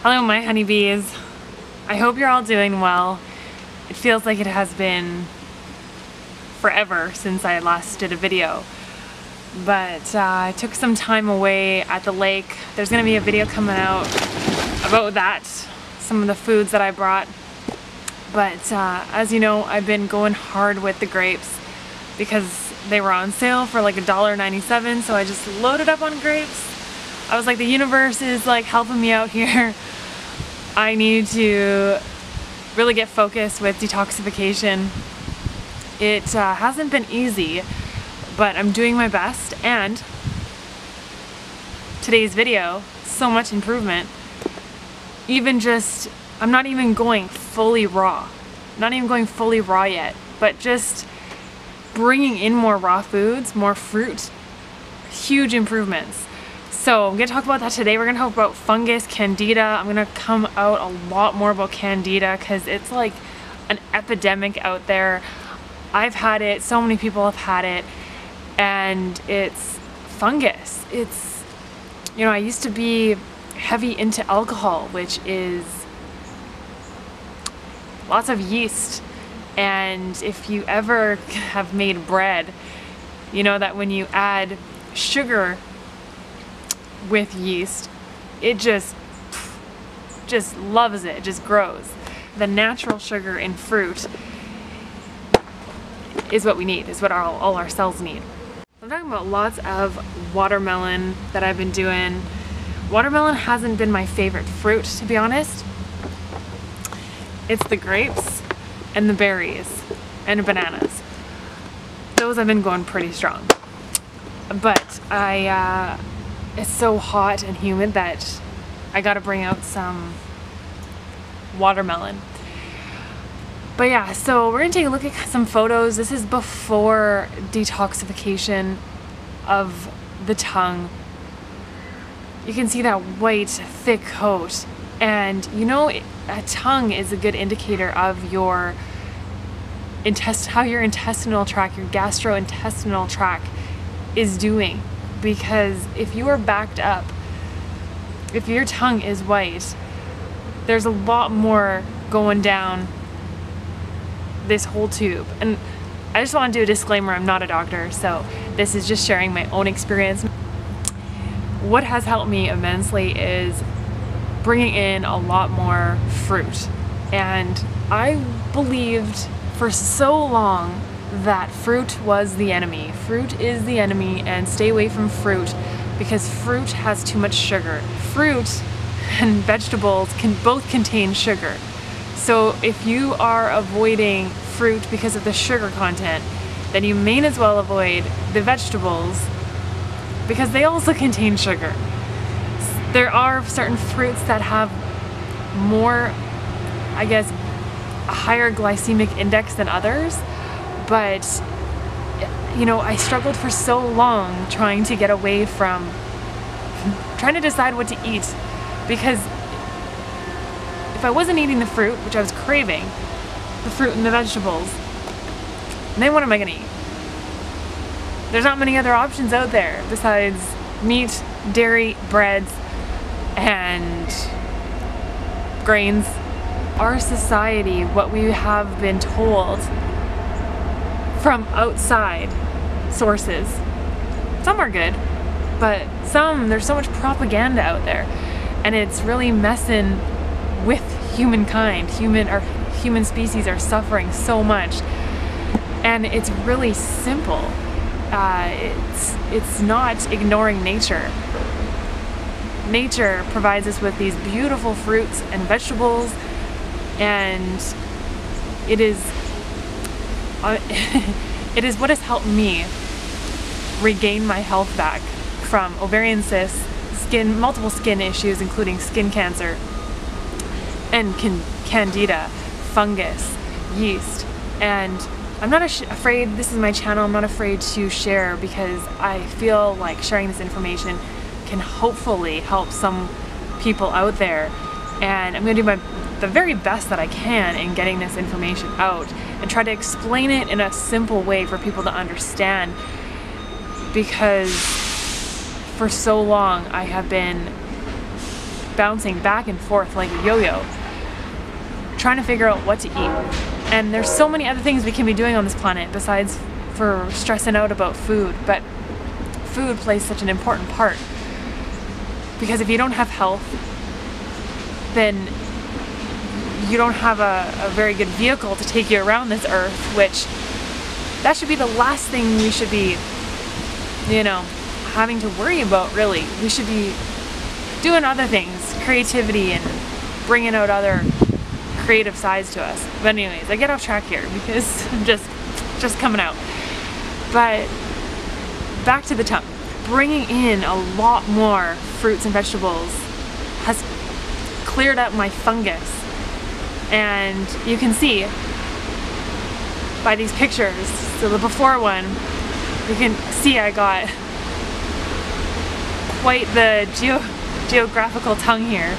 Hello my honeybees. I hope you're all doing well. It feels like it has been forever since I last did a video. But I took some time away at the lake. There's gonna be a video coming out about that, some of the foods that I brought. But as you know, I've been going hard with the grapes because they were on sale for like $1.97, so I just loaded up on grapes. I was like, the universe is like helping me out here. I need to really get focused with detoxification. It hasn't been easy, but I'm doing my best, and today's video, so much improvement. Even just, I'm not even going fully raw. Not even going fully raw yet, but just bringing in more raw foods, more fruit, huge improvements. So I'm gonna talk about that today. We're gonna talk about fungus, candida. I'm gonna come out a lot more about candida because it's like an epidemic out there. I've had it, so many people have had it, and it's fungus. It's, you know, I used to be heavy into alcohol, which is lots of yeast. And if you ever have made bread, you know that when you add sugar with yeast, it just loves it, it just grows. The natural sugar in fruit is what we need, is what all our cells need. I'm talking about lots of watermelon that I've been doing. Watermelon hasn't been my favorite fruit, to be honest. It's the grapes and the berries and bananas. Those have been going pretty strong. But it's so hot and humid that I gotta bring out some watermelon. But yeah, so we're gonna take a look at some photos. This is before detoxification of the tongue. You can see that white, thick coat. And you know, a tongue is a good indicator of your how your intestinal tract, your gastrointestinal tract is doing. Because if you are backed up, if your tongue is white, there's a lot more going down this whole tube. And I just want to do a disclaimer, I'm not a doctor, so this is just sharing my own experience. What has helped me immensely is bringing in a lot more fruit. And I believed for so long that fruit was the enemy. Fruit is the enemy, and stay away from fruit because fruit has too much sugar. Fruit and vegetables can both contain sugar. So if you are avoiding fruit because of the sugar content, then you may as well avoid the vegetables because they also contain sugar. There are certain fruits that have more, I guess, a higher glycemic index than others. But, you know, I struggled for so long trying to get away from trying to decide what to eat, because if I wasn't eating the fruit, which I was craving, the fruit and the vegetables, then what am I gonna eat? There's not many other options out there besides meat, dairy, breads, and grains. Our society, what we have been told from outside sources, some are good, but there's so much propaganda out there, and it's really messing with humankind. Human species are suffering so much, and it's really simple. It's not ignoring nature. Nature provides us with these beautiful fruits and vegetables, and it is it is what has helped me regain my health back from ovarian cysts, multiple skin issues, including skin cancer, and candida, fungus, yeast. And I'm not afraid, this is my channel, I'm not afraid to share because I feel like sharing this information can hopefully help some people out there. And I'm going to do the very best that I can in getting this information out and try to explain it in a simple way for people to understand, because for so long I have been bouncing back and forth like a yo-yo, trying to figure out what to eat. And there's so many other things we can be doing on this planet besides for stressing out about food, but food plays such an important part, because if you don't have health, then you don't have a very good vehicle to take you around this earth, which that should be the last thing we should be, you know, having to worry about, really. We should be doing other things, creativity, and bringing out other creative sides to us. But anyways, I get off track here because I'm just coming out. But back to the tongue. Bringing in a lot more fruits and vegetables has cleared up my fungus. And you can see by these pictures, so the before one, you can see I got quite the geographical tongue here.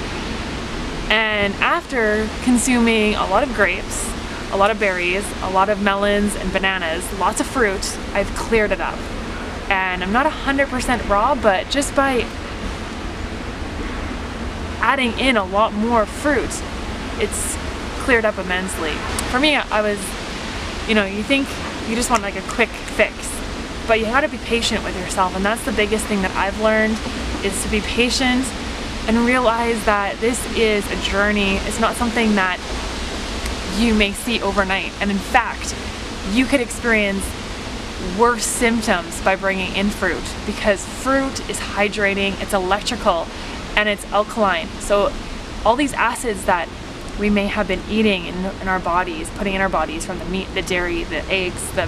And after consuming a lot of grapes, a lot of berries, a lot of melons and bananas, lots of fruit, I've cleared it up. And I'm not 100% raw, but just by adding in a lot more fruit, it's cleared up immensely. For me, I was, you know, you think you just want like a quick fix, but you gotta be patient with yourself, and that's the biggest thing that I've learned, is to be patient and realize that this is a journey. It's not something that you may see overnight, and in fact, you could experience worse symptoms by bringing in fruit, because fruit is hydrating, it's electrical, and it's alkaline. So all these acids that we may have been eating in our bodies, putting in our bodies from the meat, the dairy, the eggs, the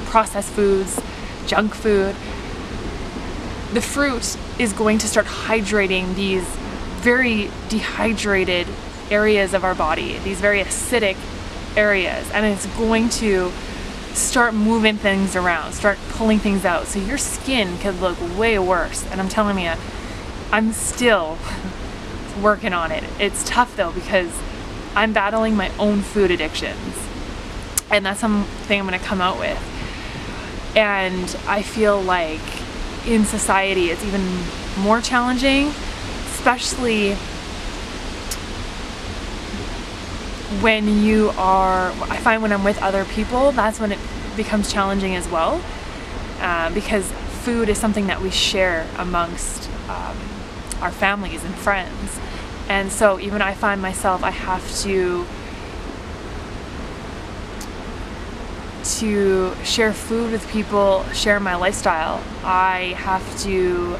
processed foods, junk food, the fruit is going to start hydrating these very dehydrated areas of our body, these very acidic areas, and it's going to start moving things around, start pulling things out. So your skin could look way worse. And I'm telling you, I'm still working on it. It's tough though, because I'm battling my own food addictions, and that's something I'm going to come out with. And I feel like in society it's even more challenging, especially when you are, I find when I'm with other people, that's when it becomes challenging as well, because food is something that we share amongst our families and friends. And so even I find myself, I have to share food with people, share my lifestyle. I have to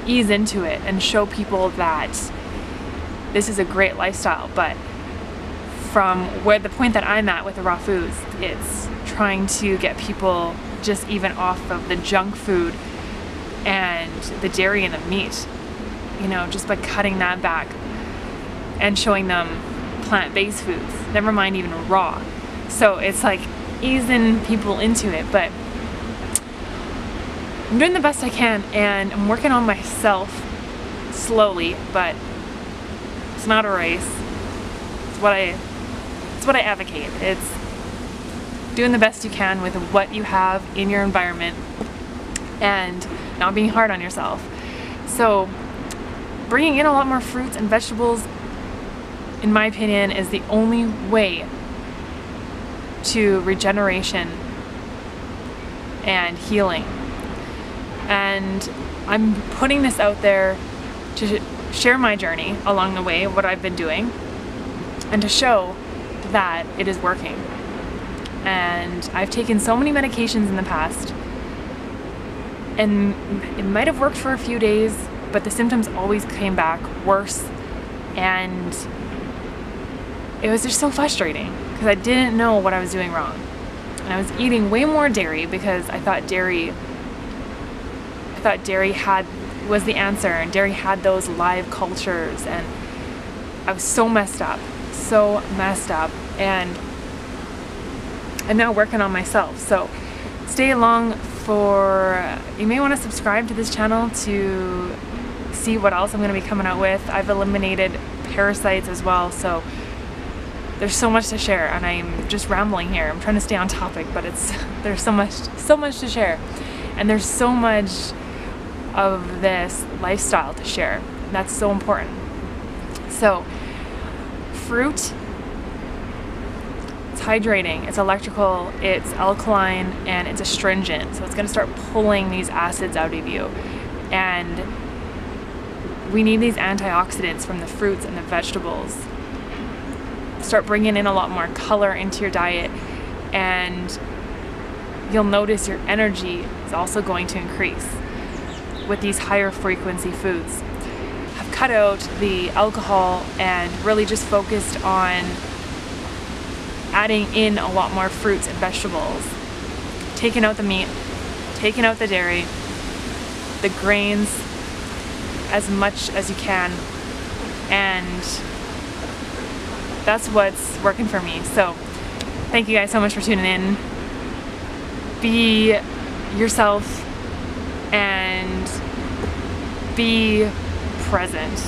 ease into it and show people that this is a great lifestyle. But from where the point that I'm at with the raw foods, it's trying to get people just even off of the junk food and the dairy and the meat, you know, just by cutting that back and showing them plant-based foods, never mind even raw. So it's like easing people into it, but I'm doing the best I can, and I'm working on myself slowly, but it's not a race. It's what I advocate. It's doing the best you can with what you have in your environment and not being hard on yourself. So bringing in a lot more fruits and vegetables, in my opinion, is the only way to regeneration and healing. And I'm putting this out there to share my journey along the way, what I've been doing, and to show that it is working. And I've taken so many medications in the past, and it might have worked for a few days, but the symptoms always came back worse, and it was just so frustrating because I didn't know what I was doing wrong. And I was eating way more dairy because I thought dairy was the answer, and dairy had those live cultures, and I was so messed up, and I'm now working on myself. So stay along you may want to subscribe to this channel to see what else I'm going to be coming out with. I've eliminated parasites as well, so there's so much to share, and I'm just rambling here. I'm trying to stay on topic, but there's so much to share, and there's so much of this lifestyle to share. And that's so important. So fruit, it's hydrating, it's electrical, it's alkaline, and it's astringent. So it's going to start pulling these acids out of you. And we need these antioxidants from the fruits and the vegetables. Start bringing in a lot more color into your diet, and you'll notice your energy is also going to increase with these higher frequency foods. I've cut out the alcohol and really just focused on adding in a lot more fruits and vegetables, taking out the meat, taking out the dairy, the grains as much as you can, and that's what's working for me. So thank you guys so much for tuning in. Be yourself and be present.